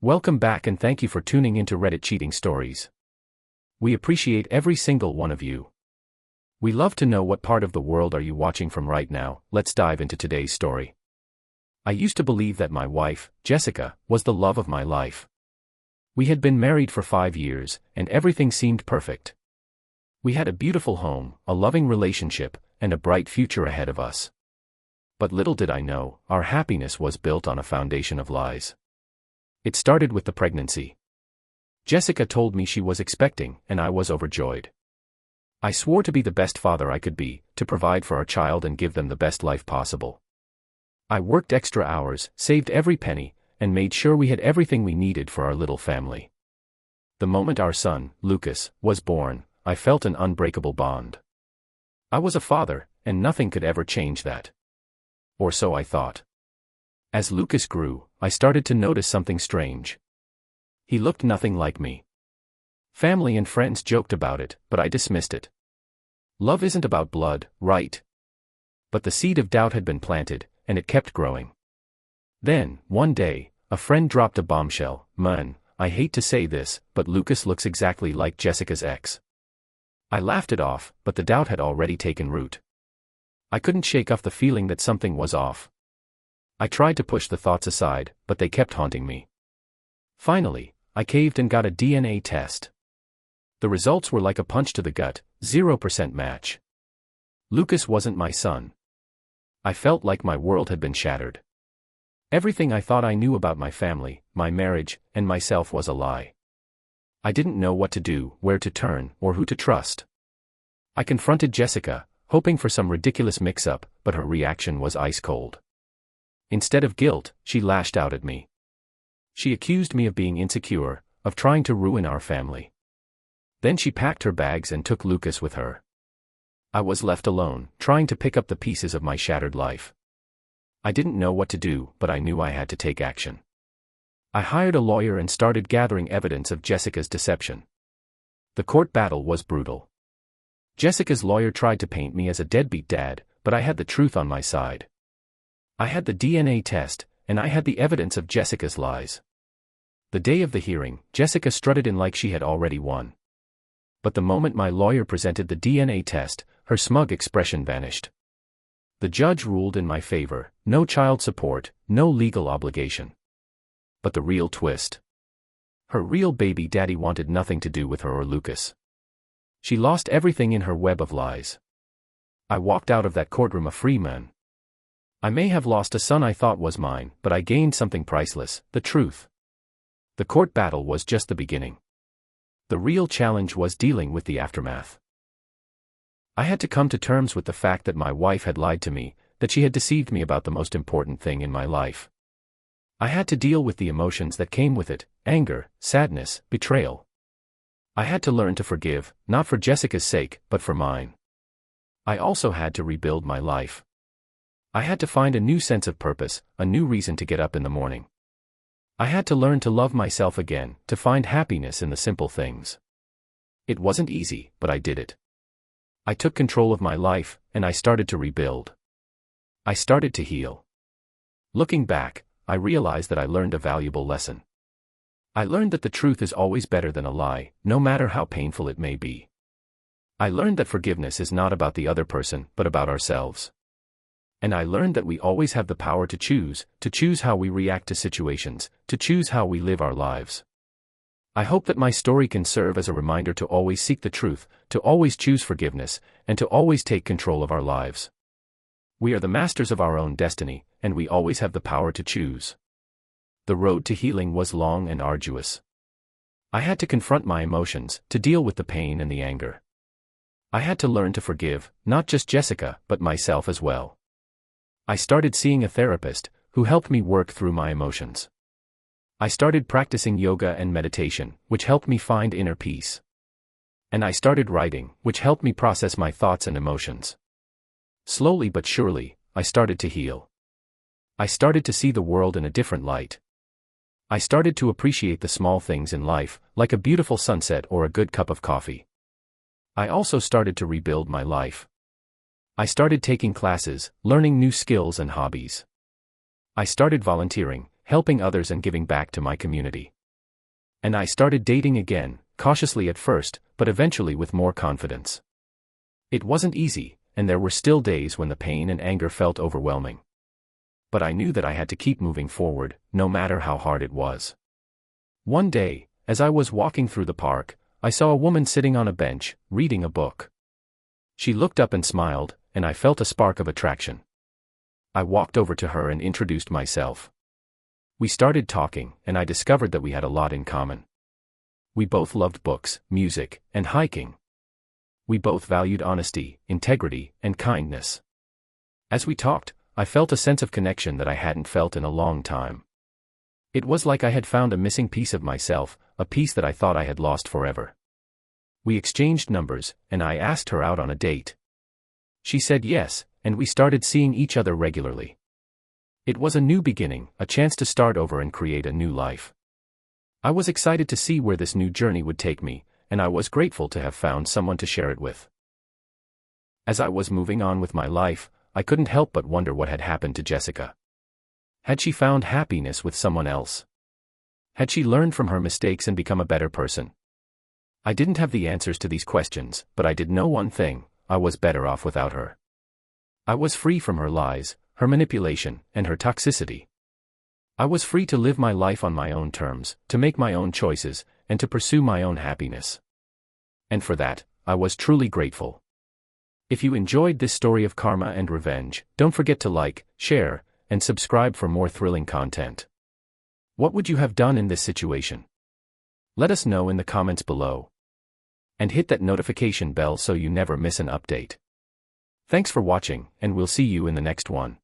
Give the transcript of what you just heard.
Welcome back and thank you for tuning into Reddit Cheating Stories. We appreciate every single one of you. We love to know what part of the world are you watching from right now. Let's dive into today's story. I used to believe that my wife, Jessica, was the love of my life. We had been married for 5 years, and everything seemed perfect. We had a beautiful home, a loving relationship, and a bright future ahead of us. But little did I know, our happiness was built on a foundation of lies. It started with the pregnancy. Jessica told me she was expecting, and I was overjoyed. I swore to be the best father I could be, to provide for our child and give them the best life possible. I worked extra hours, saved every penny, and made sure we had everything we needed for our little family. The moment our son, Lucas, was born, I felt an unbreakable bond. I was a father, and nothing could ever change that. Or so I thought. As Lucas grew, I started to notice something strange. He looked nothing like me. Family and friends joked about it, but I dismissed it. Love isn't about blood, right? But the seed of doubt had been planted, and it kept growing. Then, one day, a friend dropped a bombshell. "Man, I hate to say this, but Lucas looks exactly like Jessica's ex." I laughed it off, but the doubt had already taken root. I couldn't shake off the feeling that something was off. I tried to push the thoughts aside, but they kept haunting me. Finally, I caved and got a DNA test. The results were like a punch to the gut, 0% match. Lucas wasn't my son. I felt like my world had been shattered. Everything I thought I knew about my family, my marriage, and myself was a lie. I didn't know what to do, where to turn, or who to trust. I confronted Jessica, hoping for some ridiculous mix-up, but her reaction was ice cold. Instead of guilt, she lashed out at me. She accused me of being insecure, of trying to ruin our family. Then she packed her bags and took Lucas with her. I was left alone, trying to pick up the pieces of my shattered life. I didn't know what to do, but I knew I had to take action. I hired a lawyer and started gathering evidence of Jessica's deception. The court battle was brutal. Jessica's lawyer tried to paint me as a deadbeat dad, but I had the truth on my side. I had the DNA test, and I had the evidence of Jessica's lies. The day of the hearing, Jessica strutted in like she had already won. But the moment my lawyer presented the DNA test, her smug expression vanished. The judge ruled in my favor: no child support, no legal obligation. But the real twist. Her real baby daddy wanted nothing to do with her or Lucas. She lost everything in her web of lies. I walked out of that courtroom a free man. I may have lost a son I thought was mine, but I gained something priceless: the truth. The court battle was just the beginning. The real challenge was dealing with the aftermath. I had to come to terms with the fact that my wife had lied to me, that she had deceived me about the most important thing in my life. I had to deal with the emotions that came with it: anger, sadness, betrayal. I had to learn to forgive, not for Jessica's sake, but for mine. I also had to rebuild my life. I had to find a new sense of purpose, a new reason to get up in the morning. I had to learn to love myself again, to find happiness in the simple things. It wasn't easy, but I did it. I took control of my life, and I started to rebuild. I started to heal. Looking back, I realized that I learned a valuable lesson. I learned that the truth is always better than a lie, no matter how painful it may be. I learned that forgiveness is not about the other person, but about ourselves. And I learned that we always have the power to choose how we react to situations, to choose how we live our lives. I hope that my story can serve as a reminder to always seek the truth, to always choose forgiveness, and to always take control of our lives. We are the masters of our own destiny, and we always have the power to choose. The road to healing was long and arduous. I had to confront my emotions, to deal with the pain and the anger. I had to learn to forgive, not just Jessica, but myself as well. I started seeing a therapist, who helped me work through my emotions. I started practicing yoga and meditation, which helped me find inner peace. And I started writing, which helped me process my thoughts and emotions. Slowly but surely, I started to heal. I started to see the world in a different light. I started to appreciate the small things in life, like a beautiful sunset or a good cup of coffee. I also started to rebuild my life. I started taking classes, learning new skills and hobbies. I started volunteering, helping others and giving back to my community. And I started dating again, cautiously at first, but eventually with more confidence. It wasn't easy, and there were still days when the pain and anger felt overwhelming. But I knew that I had to keep moving forward, no matter how hard it was. One day, as I was walking through the park, I saw a woman sitting on a bench, reading a book. She looked up and smiled, and I felt a spark of attraction. I walked over to her and introduced myself. We started talking, and I discovered that we had a lot in common. We both loved books, music, and hiking. We both valued honesty, integrity, and kindness. As we talked, I felt a sense of connection that I hadn't felt in a long time. It was like I had found a missing piece of myself, a piece that I thought I had lost forever. We exchanged numbers, and I asked her out on a date. She said yes, and we started seeing each other regularly. It was a new beginning, a chance to start over and create a new life. I was excited to see where this new journey would take me, and I was grateful to have found someone to share it with. As I was moving on with my life, I couldn't help but wonder what had happened to Jessica. Had she found happiness with someone else? Had she learned from her mistakes and become a better person? I didn't have the answers to these questions, but I did know one thing: I was better off without her. I was free from her lies, her manipulation, and her toxicity. I was free to live my life on my own terms, to make my own choices, and to pursue my own happiness. And for that, I was truly grateful. If you enjoyed this story of karma and revenge, don't forget to like, share, and subscribe for more thrilling content. What would you have done in this situation? Let us know in the comments below. And hit that notification bell so you never miss an update. Thanks for watching, and we'll see you in the next one.